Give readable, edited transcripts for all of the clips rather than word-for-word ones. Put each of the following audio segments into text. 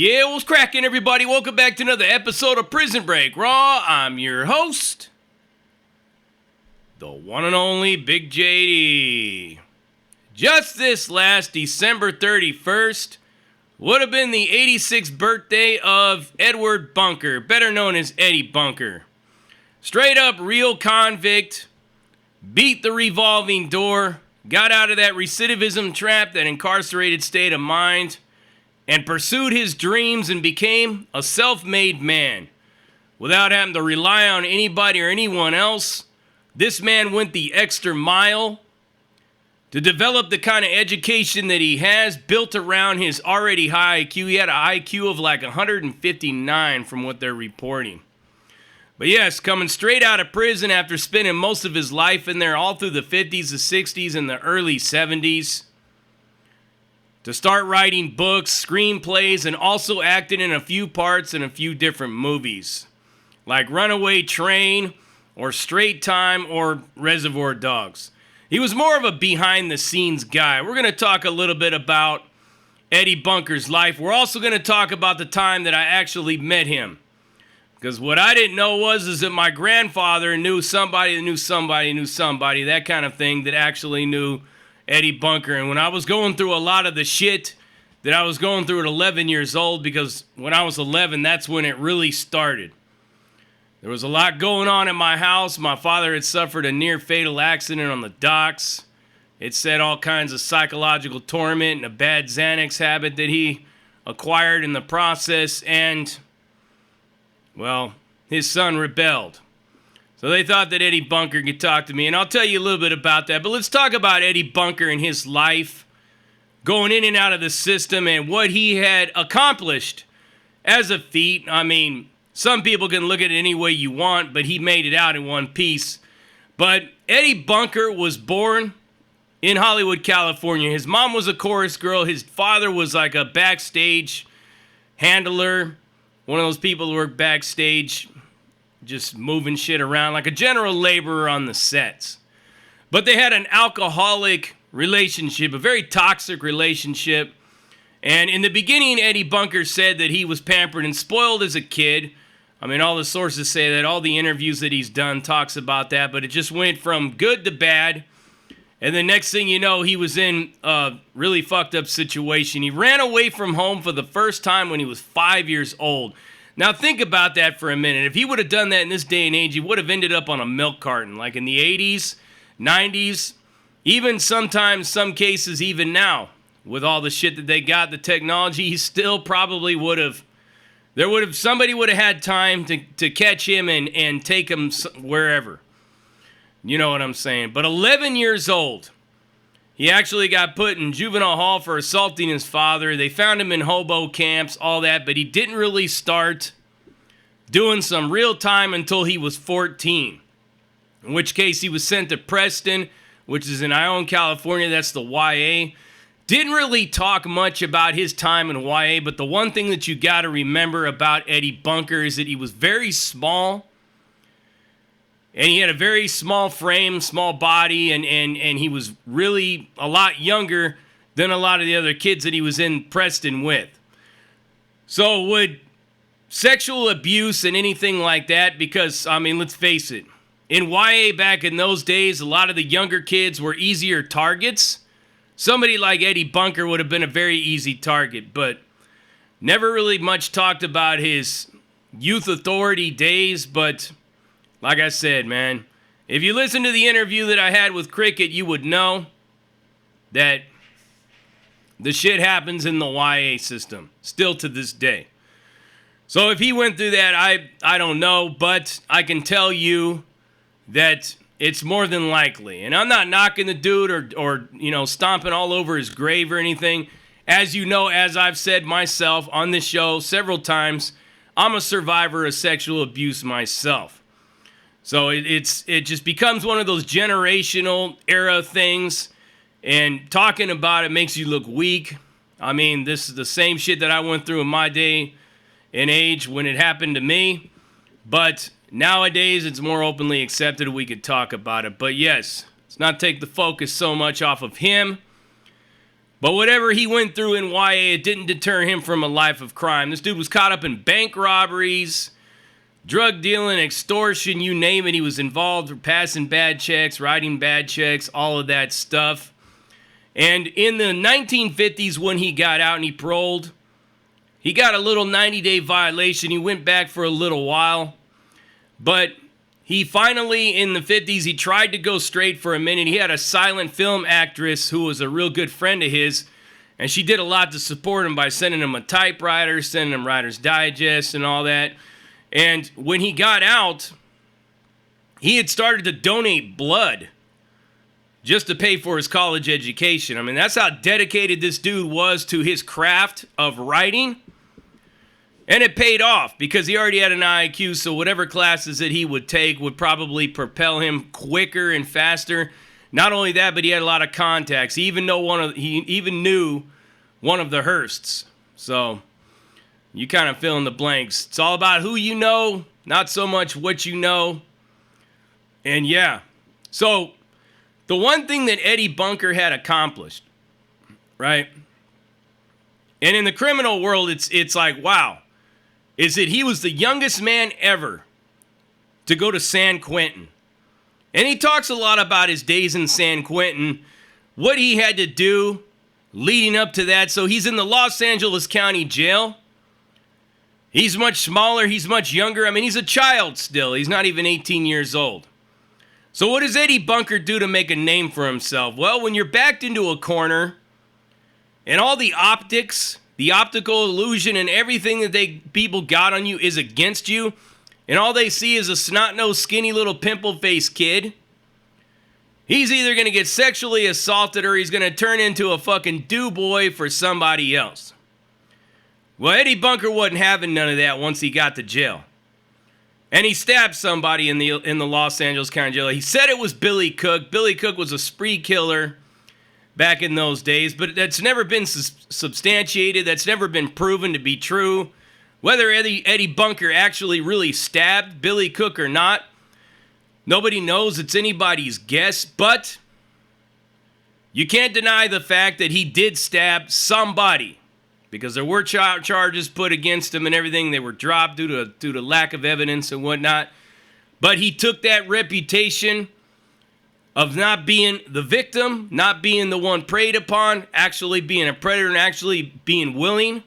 Yeah, what's cracking, everybody? Welcome back to another episode of Prison Break Raw. I'm your host, the one and only Big JD. Just this last December 31st would have been the 86th birthday of Edward Bunker, better known as Eddie Bunker. Straight up real convict, beat the revolving door, got out of that recidivism trap, that incarcerated state of mind, and pursued his dreams and became a self-made man. Without having to rely on anybody or anyone else, this man went the extra mile to develop the kind of education that he has, built around his already high IQ. He had an IQ of like 159 from what they're reporting. But yes, coming straight out of prison after spending most of his life in there all through the 50s, the 60s, and the early 70s, to start writing books, screenplays, and also acting in a few parts in a few different movies, like Runaway Train, or Straight Time, or Reservoir Dogs. He was more of a behind-the-scenes guy. We're going to talk a little bit about Eddie Bunker's life. We're also going to talk about the time that I actually met him. Because what I didn't know is that my grandfather knew somebody that knew somebody knew somebody, that kind of thing, that actually knew Eddie Bunker. And when I was going through a lot of the shit that I was going through at 11 years old, because when I was 11, that's when it really started. There was a lot going on in my house. My father had suffered a near-fatal accident on the docks. It said all kinds of psychological torment and a bad Xanax habit that he acquired in the process. And, well, his son rebelled. So they thought that Eddie Bunker could talk to me, and I'll tell you a little bit about that. But let's talk about Eddie Bunker and his life, going in and out of the system, and what he had accomplished as a feat. I mean, some people can look at it any way you want, but he made it out in one piece. But Eddie Bunker was born in Hollywood, California. His mom was a chorus girl. His father was like a backstage handler, one of those people who work backstage, just moving shit around, like a general laborer on the sets. But they had an alcoholic relationship, a very toxic relationship. And in the beginning, Eddie Bunker said that he was pampered and spoiled as a kid. I mean, all the sources say that, all the interviews that he's done talks about that, but it just went from good to bad. And the next thing you know, he was in a really fucked up situation. He ran away from home for the first time when he was 5 years old. Now think about that for a minute. If he would have done that in this day and age, he would have ended up on a milk carton, like in the 80s, 90s, even sometimes, some cases, even now, with all the shit that they got, the technology, he still probably would have, somebody would have had time to catch him and take him wherever. You know what I'm saying? But 11 years old, he actually got put in juvenile hall for assaulting his father. They found him in hobo camps, all that, but he didn't really start doing some real time until he was 14. In which case he was sent to Preston, which is in Ione, California. That's the YA. Didn't really talk much about his time in YA, but the one thing that you got to remember about Eddie Bunker is that he was very small. And he had a very small frame, small body, and he was really a lot younger than a lot of the other kids that he was in Preston with. So would sexual abuse and anything like that, because, I mean, let's face it, in YA back in those days, a lot of the younger kids were easier targets. Somebody like Eddie Bunker would have been a very easy target, but never really much talked about his youth authority days. But like I said, man, if you listen to the interview that I had with Cricket, you would know that the shit happens in the YA system, still to this day. So if he went through that, I don't know, but I can tell you that it's more than likely. And I'm not knocking the dude or you know, stomping all over his grave or anything. As you know, as I've said myself on this show several times, I'm a survivor of sexual abuse myself. So it just becomes one of those generational era things, and talking about it makes you look weak. I mean, this is the same shit that I went through in my day and age when it happened to me, but nowadays it's more openly accepted. We could talk about it. But yes, let's not take the focus so much off of him, But whatever he went through in YA, it didn't deter him from a life of crime. This dude was caught up in bank robberies, drug dealing, extortion, you name it. He was involved with passing bad checks, writing bad checks, all of that stuff. And in the 1950s, when he got out and he paroled, he got a little 90-day violation. He went back for a little while. But he finally, in the 50s, he tried to go straight for a minute. He had a silent film actress who was a real good friend of his, and she did a lot to support him by sending him a typewriter, sending him Writer's Digest and all that. And when he got out, he had started to donate blood just to pay for his college education. I mean, that's how dedicated this dude was to his craft of writing. And it paid off because he already had an IQ, so whatever classes that he would take would probably propel him quicker and faster. Not only that, but he had a lot of contacts. He even knew one of the Hearsts. So you kind of fill in the blanks. It's all about who you know, not so much what you know. And yeah, so the one thing that Eddie Bunker had accomplished, right? And in the criminal world, it's like, wow. Is that he was the youngest man ever to go to San Quentin. And he talks a lot about his days in San Quentin, what he had to do leading up to that. So he's in the Los Angeles County Jail. He's much smaller. He's much younger. I mean, he's a child still. He's not even 18 years old. So what does Eddie Bunker do to make a name for himself? Well, when you're backed into a corner and all the optics, the optical illusion and everything that people got on you is against you, and all they see is a snot-nosed, skinny little pimple-faced kid, he's either going to get sexually assaulted or he's going to turn into a fucking do-boy for somebody else. Well, Eddie Bunker wasn't having none of that once he got to jail. And he stabbed somebody in the Los Angeles County Jail. He said it was Billy Cook. Billy Cook was a spree killer back in those days, but that's never been substantiated. That's never been proven to be true. Whether Eddie Bunker actually really stabbed Billy Cook or not, nobody knows. It's anybody's guess, but you can't deny the fact that he did stab somebody because there were charges put against him and everything. They were dropped due to lack of evidence and whatnot. But he took that reputation of not being the victim, not being the one preyed upon, actually being a predator and actually being willing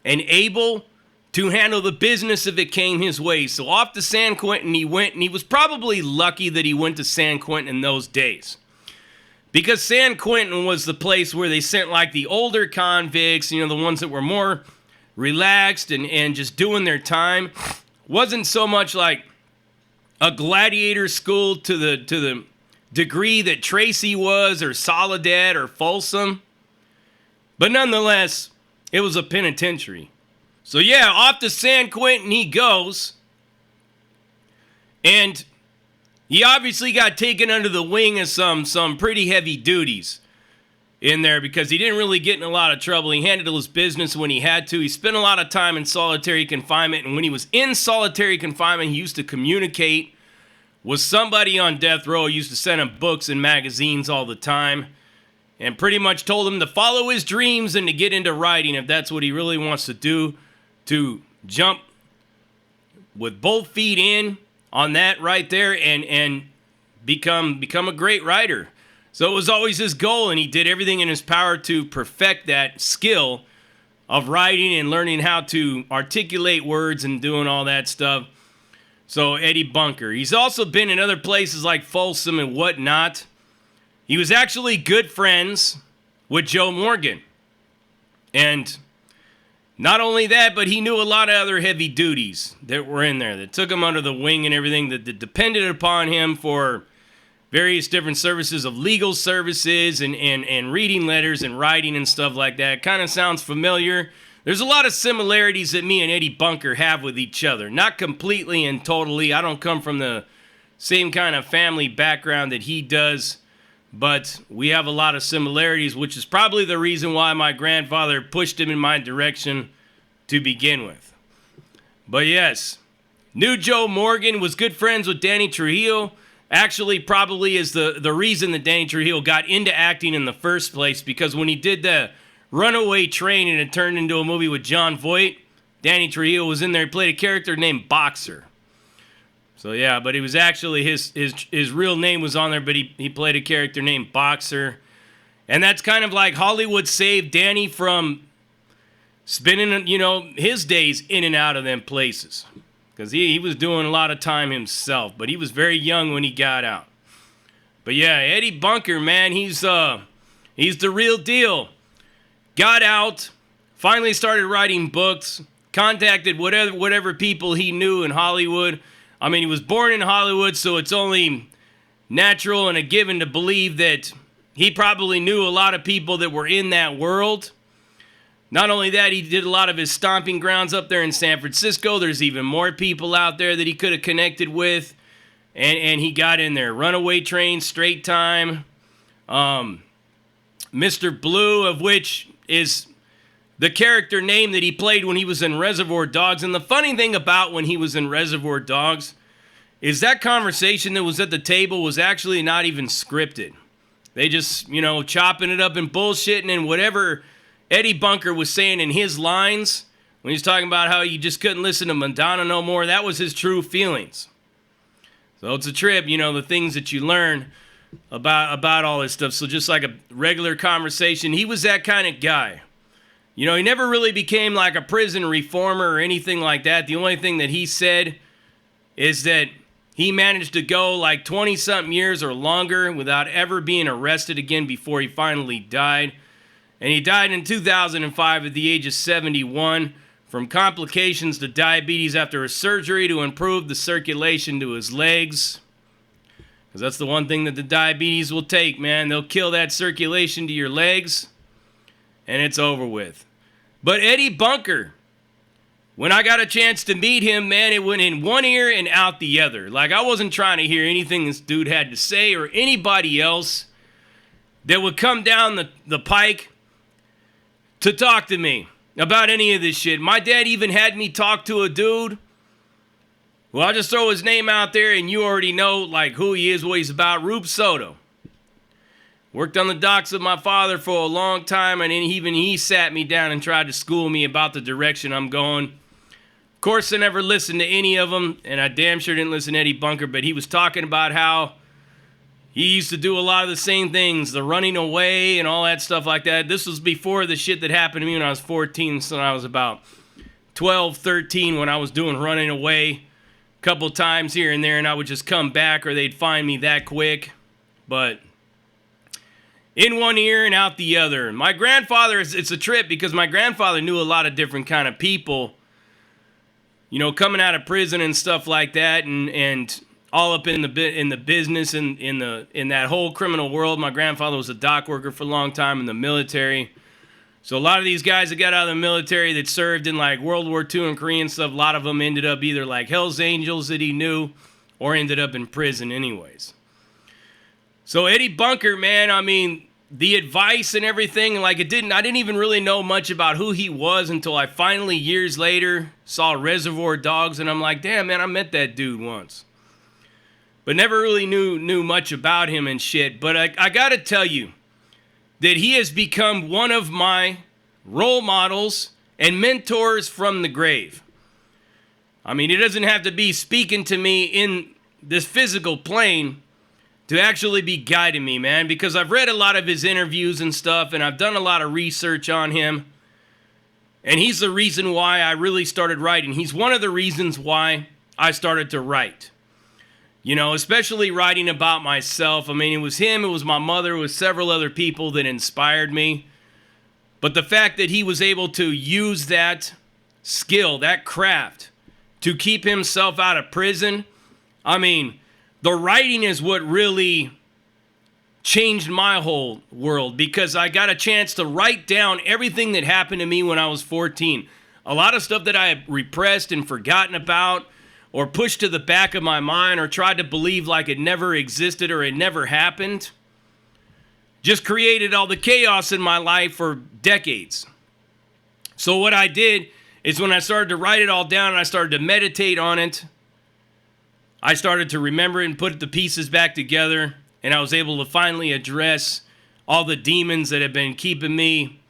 and able to handle the business if it came his way. So off to San Quentin he went, and he was probably lucky that he went to San Quentin in those days. Because San Quentin was the place where they sent like the older convicts, the ones that were more relaxed and just doing their time. Wasn't so much like a gladiator school to the degree that Tracy was, or Soledad, or Folsom. But nonetheless, it was a penitentiary. So yeah, off to San Quentin he goes. And he obviously got taken under the wing of some pretty heavy duties in there because he didn't really get in a lot of trouble. He handled his business when he had to. He spent a lot of time in solitary confinement. And when he was in solitary confinement, he used to communicate with somebody on death row. He used to send him books and magazines all the time and pretty much told him to follow his dreams and to get into writing if that's what he really wants to do, to jump with both feet in on that right there and become a great writer. So it was always his goal, and he did everything in his power to perfect that skill of writing and learning how to articulate words and doing all that stuff. So Eddie Bunker. He's also been in other places like Folsom and whatnot. He was actually good friends with Joe Morgan. And not only that, but he knew a lot of other heavy duties that were in there that took him under the wing and everything that depended upon him for various different services of legal services and reading letters and writing and stuff like that. Kind of sounds familiar. There's a lot of similarities that me and Eddie Bunker have with each other. Not completely and totally. I don't come from the same kind of family background that he does, but we have a lot of similarities, which is probably the reason why my grandfather pushed him in my direction to begin with. But yes, knew Joe Morgan, was good friends with Danny Trujillo. actually probably is the reason that Danny Trujillo got into acting in the first place, because when he did the Runaway Train and it turned into a movie with John Voight, Danny Trujillo was in there. He played a character named Boxer. So yeah, but it was actually his real name was on there, but he played a character named Boxer. And that's kind of like Hollywood saved Danny from spending, his days in and out of them places. Because he was doing a lot of time himself, but he was very young when he got out. But yeah, Eddie Bunker, man, he's the real deal. Got out, finally started writing books, contacted whatever people he knew in Hollywood. I mean, he was born in Hollywood, so it's only natural and a given to believe that he probably knew a lot of people that were in that world. Not only that, he did a lot of his stomping grounds up there in San Francisco. There's even more people out there that he could have connected with, and he got in there. Runaway Train, Straight Time, Mr. Blue, of which is the character name that he played when he was in Reservoir Dogs. And the funny thing about when he was in Reservoir Dogs is that conversation that was at the table was actually not even scripted. They just, chopping it up and bullshitting, and whatever Eddie Bunker was saying in his lines when he's talking about how you just couldn't listen to Madonna no more, that was his true feelings. So it's a trip, the things that you learn about all this stuff. So just like a regular conversation, he was that kind of guy. He never really became like a prison reformer or anything like that. The only thing that he said is that he managed to go like 20-something years or longer without ever being arrested again before he finally died. And he died in 2005 at the age of 71 from complications to diabetes after a surgery to improve the circulation to his legs. Because that's the one thing that the diabetes will take, man. They'll kill that circulation to your legs, and it's over with. But Eddie Bunker, when I got a chance to meet him, man, it went in one ear and out the other. Like, I wasn't trying to hear anything this dude had to say or anybody else that would come down the pike to talk to me about any of this shit. My dad even had me talk to a dude. Well, I'll just throw his name out there, and you already know, like, who he is, what he's about. Rube Soto. Worked on the docks with my father for a long time, and even he sat me down and tried to school me about the direction I'm going. Of course, I never listened to any of them, and I damn sure didn't listen to Eddie Bunker, but he was talking about how he used to do a lot of the same things, the running away and all that stuff like that. This was before the shit that happened to me when I was 14, so I was about 12, 13 when I was doing running away a couple times here and there, and I would just come back or they'd find me that quick. But in one ear and out the other. My grandfather, it's a trip because my grandfather knew a lot of different kind of people, coming out of prison and stuff like that, and all up in the business and in that whole criminal world. My grandfather was a dock worker for a long time in the military. So a lot of these guys that got out of the military that served in like World War II and Korean stuff, a lot of them ended up either like Hell's Angels that he knew or ended up in prison anyways. So Eddie Bunker, man, I mean, the advice and everything, like I didn't even really know much about who he was until I finally, years later, saw Reservoir Dogs, and I'm like, damn, man, I met that dude once. But never really knew much about him and shit. But I gotta tell you that he has become one of my role models and mentors from the grave. I mean, it doesn't have to be speaking to me in this physical plane to actually be guiding me, man, because I've read a lot of his interviews and stuff, and I've done a lot of research on him, and he's the reason why I really started writing. He's one of the reasons why I started to write, especially writing about myself. I mean, it was him, it was my mother, it was several other people that inspired me, but the fact that he was able to use that skill, that craft, to keep himself out of prison, I mean, the writing is what really changed my whole world, because I got a chance to write down everything that happened to me when I was 14. A lot of stuff that I had repressed and forgotten about or pushed to the back of my mind or tried to believe like it never existed or it never happened just created all the chaos in my life for decades. So what I did is when I started to write it all down and I started to meditate on it, I started to remember and put the pieces back together, and I was able to finally address all the demons that have been keeping me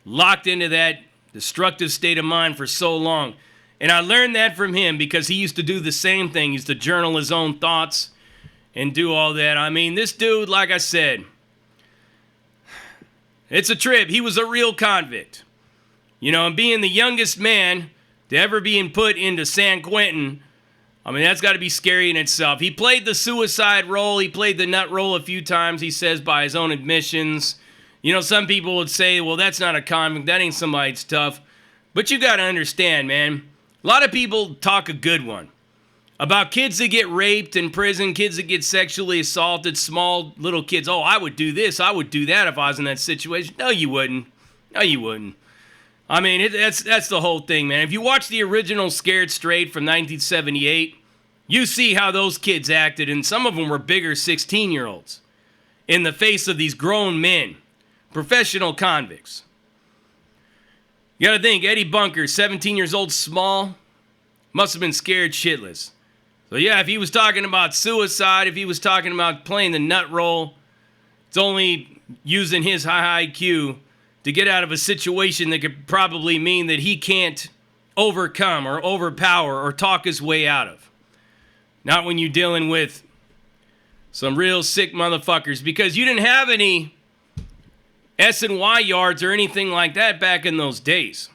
locked into that destructive state of mind for so long. And I learned that from him because he used to do the same thing. He used to journal his own thoughts and do all that. I mean, this dude, like I said, it's a trip. He was a real convict. You know, and being the youngest man to ever being put into San Quentin, I mean, that's got to be scary in itself. He played the suicide role. He played the nut role a few times, he says, by his own admissions. You know, some people would say, well, that's not a convict. That ain't somebody that's tough. But you got to understand, man. A lot of people talk a good one about kids that get raped in prison, kids that get sexually assaulted, small little kids. Oh, I would do this. I would do that if I was in that situation. No, you wouldn't. No, you wouldn't. I mean, that's the whole thing, man. If you watch the original Scared Straight from 1978, you see how those kids acted, and some of them were bigger 16-year-olds in the face of these grown men, professional convicts. You gotta think, Eddie Bunker, 17 years old, small, must have been scared shitless. So yeah, if he was talking about suicide, if he was talking about playing the nut role, it's only using his high IQ to get out of a situation that could probably mean that he can't overcome or overpower or talk his way out of. Not when you're dealing with some real sick motherfuckers, because you didn't have any S&Y yards or anything like that back in those days.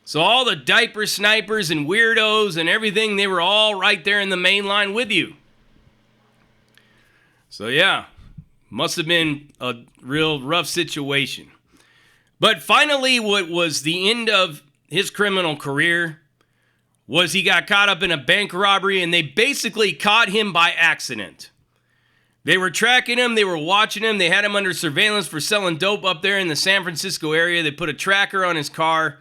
So all the diaper snipers and weirdos and everything, they were all right there in the main line with you. So yeah, must have been a real rough situation. But finally, what was the end of his criminal career was he got caught up in a bank robbery, and they basically caught him by accident. They were tracking him. They were watching him. They had him under surveillance for selling dope up there in the San Francisco area. They put a tracker on his car.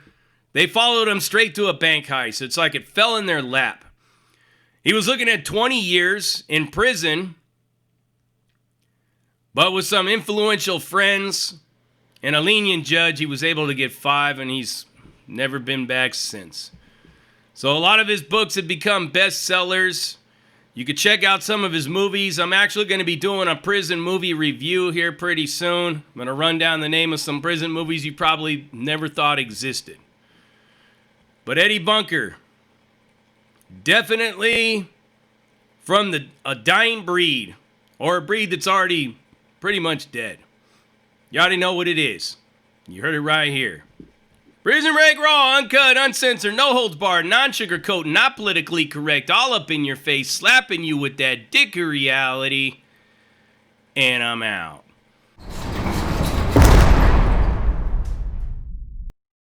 They followed him straight to a bank heist. It's like it fell in their lap. He was looking at 20 years in prison, but with some influential friends and a lenient judge, he was able to get 5, and he's never been back since. So a lot of his books have become bestsellers. You could check out some of his movies. I'm actually going to be doing a prison movie review here pretty soon. I'm going to run down the name of some prison movies you probably never thought existed. But Eddie Bunker, definitely from a dying breed, or a breed that's already pretty much dead. You already know what it is. You heard it right here. Prison Break Raw, uncut, uncensored, no holds barred, non-sugarcoat, not politically correct, all up in your face, slapping you with that dick of reality. And I'm out.